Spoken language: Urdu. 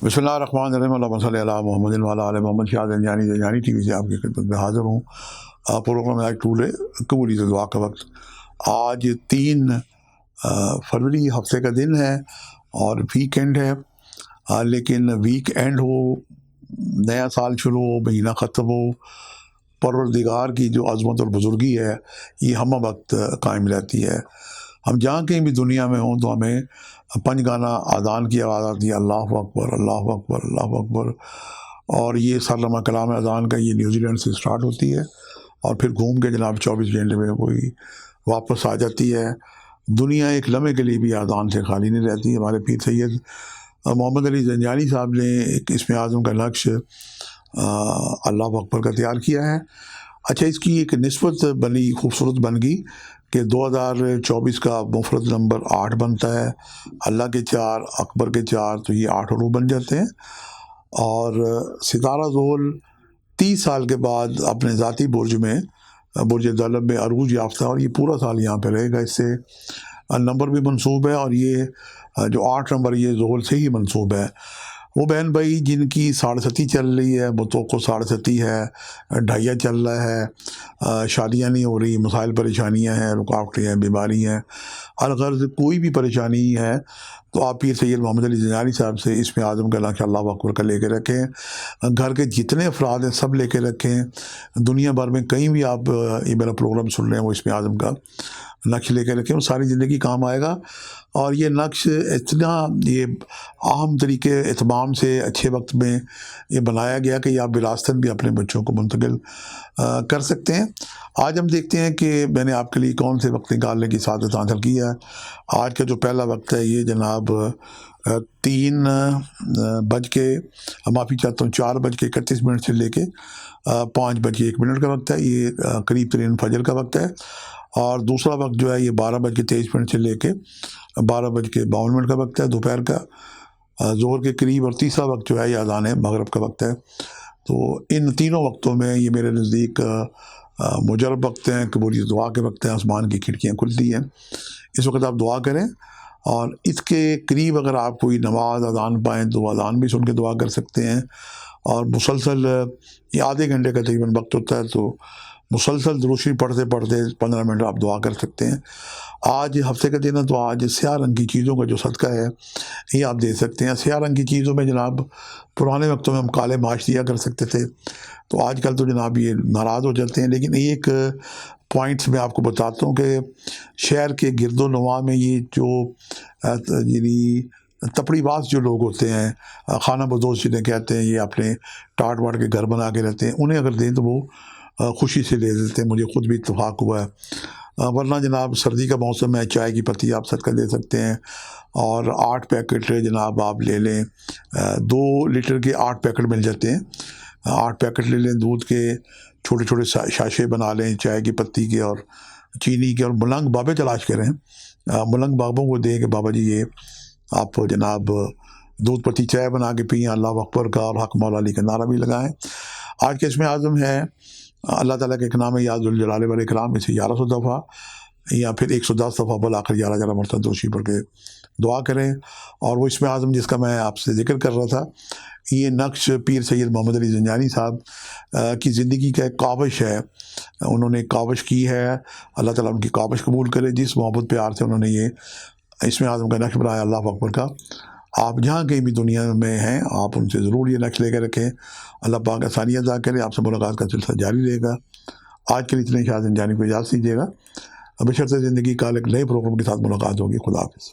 بسم اللہ الرحمن الرحیم، اللہم صلی علی محمد وعلی آل محمد۔ شاہ زنجانی ٹی وی سے آپ کی خدمت میں حاضر ہوں۔ پروگرام آج ٹول ہے قبولیت دعا کا وقت۔ آج 3 فروری ہفتے کا دن ہے اور ویک اینڈ ہے، لیکن ویک اینڈ ہو، نیا سال شروع ہو، مہینہ ختم ہو، پروردگار کی جو عظمت اور بزرگی ہے یہ ہم وقت قائم رہتی ہے۔ ہم جہاں کہیں بھی دنیا میں ہوں تو ہمیں 5 گانا اذان کی آواز آتی ہے، اللہ اکبر اللہ اکبر اللہ اکبر، اور یہ سرلمہ کلام اذان کا یہ نیوزی لینڈ سے سٹارٹ ہوتی ہے اور پھر گھوم کے جناب 24 گھنٹے میں کوئی واپس آ جاتی ہے۔ دنیا ایک لمحے کے لیے بھی اذان سے خالی نہیں رہتی۔ ہمارے پیر سید محمد علی زنجانی صاحب نے ایک اسم اعظم کا نقش اللہ اکبر کا تیار کیا ہے۔ اچھا، اس کی ایک نسبت بنی، خوبصورت بن گئی کہ 2024 کا مفرد نمبر 8 بنتا ہے، اللہ کے 4 اکبر کے 4 تو یہ 8 حروف بن جاتے ہیں، اور ستارہ ذوال 30 سال کے بعد اپنے ذاتی برج میں، برج دلب میں عروج یافتہ، اور یہ پورا سال یہاں پہ رہے گا۔ اس سے نمبر بھی منسوب ہے، اور یہ جو 8 نمبر یہ ذوال سے ہی منسوب ہے۔ وہ بہن بھائی جن کی 67 چل رہی ہے، متوقع 67 ہے، ڈھائیا چل رہا ہے، شادیاں نہیں ہو رہی، مسائل پریشانیاں ہیں، رکاوٹیں ہیں، بیماری ہیں، الغرض کوئی بھی پریشانی ہے تو آپ پیر سید محمد علی زنجانی صاحب سے اسم اعظم کا نقش اللہ اکبر کا لے کے رکھیں۔ گھر کے جتنے افراد ہیں سب لے کے رکھیں۔ دنیا بھر میں کہیں بھی آپ یہ میرا پروگرام سن رہے ہیں وہ اسم اعظم کا نقش لے کے رکھیں، وہ ساری زندگی کام آئے گا۔ اور یہ نقش اتنا یہ اہم طریقے اہتمام سے اچھے وقت میں یہ بنایا گیا کہ یہ آپ وراثتاً بھی اپنے بچوں کو منتقل کر سکتے ہیں۔ آج ہم دیکھتے ہیں کہ میں نے آپ کے لیے کون سے وقت نکالنے کی سعادت حاصل کی ہے۔ آج کا جو پہلا وقت ہے یہ جناب 4:31 سے لے کے 5:01 کا وقت ہے۔ یہ قریب ترین فجر کا وقت ہے۔ اور دوسرا وقت جو ہے یہ 12:23 سے لے کے 12:52 کا وقت ہے دوپہر کا، ظہر کے قریب۔ اور تیسرا وقت جو ہے یہ اذان مغرب کا وقت ہے۔ تو ان تینوں وقتوں میں یہ میرے نزدیک مجرب وقت ہیں، قبولیت دعا کے وقت ہیں، آسمان کی کھڑکیاں کھلتی ہیں۔ اس وقت آپ دعا کریں، اور اس کے قریب اگر آپ کوئی نماز اذان پائیں تو اذان بھی سن کے دعا کر سکتے ہیں۔ اور مسلسل یہ آدھے گھنٹے کا تقریباً وقت ہوتا ہے، تو مسلسل دروشی پڑھتے پڑھتے 15 منٹ آپ دعا کر سکتے ہیں۔ آج ہفتے کا دن ہے تو آج سیاہ رنگ کی چیزوں کا جو صدقہ ہے یہ آپ دے سکتے ہیں۔ سیاہ رنگ کی چیزوں میں جناب پرانے وقتوں میں ہم کالے ماش دیا کر سکتے تھے، تو آج کل تو جناب یہ ناراض ہو جاتے ہیں۔ لیکن ایک پوائنٹس میں آپ کو بتاتا ہوں کہ شہر کے گرد و نواح میں یہ جو یعنی تپڑی باز جو لوگ ہوتے ہیں، خانہ بدوش جنہیں کہتے ہیں، یہ اپنے ٹاٹ واٹ کے گھر بنا کے رہتے ہیں، انہیں اگر دیں تو وہ خوشی سے لے دیتے ہیں۔ مجھے خود بھی اتفاق ہوا ہے۔ ورنہ جناب سردی کا موسم ہے، چائے کی پتی آپ صدقہ دے سکتے ہیں، اور 8 پیکٹ جناب آپ لے لیں، 2 لیٹر کے 8 پیکٹ مل جاتے ہیں۔ 8 پیکٹ لے لیں دودھ کے، چھوٹے چھوٹے شاشے بنا لیں چائے کی پتی کے اور چینی کے، اور ملنگ بابے تلاش کریں، ملنگ بابوں کو دیں کہ بابا جی یہ آپ جناب دودھ پتی چائے بنا کے پئیں، اللہ اکبر کا اور حق مولا علی کا نعرہ بھی لگائیں۔ آج کے اسم اعظم ہے اللہ تعالیٰ کے ایک نام ہے یا ذوالجلال والاکرام، اسے 1100 دفعہ یا پھر 110 دفعہ بلا کر 11 مرتبہ دوشی پڑھ کے دعا کریں۔ اور وہ اسم اعظم جس کا میں آپ سے ذکر کر رہا تھا، یہ نقش پیر سید محمد علی زنجانی صاحب کی زندگی کا ایک کاوش ہے۔ انہوں نے ایک کاوش کی ہے، اللہ تعالیٰ ان کی کاوش قبول کرے۔ جس محبت پیار سے انہوں نے یہ اسم اعظم کا نقش بنایا اللہ اکبر کا، آپ جہاں کہیں بھی دنیا میں ہیں آپ ان سے ضرور یہ نقش لے کے رکھیں۔ اللہ پاک آسانی عطا کرے، آپ سے ملاقات کا سلسلہ جاری رہے گا۔ آج کے لیے اتنے شاہ زنجانی کو اجازت دیجیے گا، بشرط زندگی کا ایک نئے پروگرام کے ساتھ ملاقات ہوگی۔ خدا حافظ۔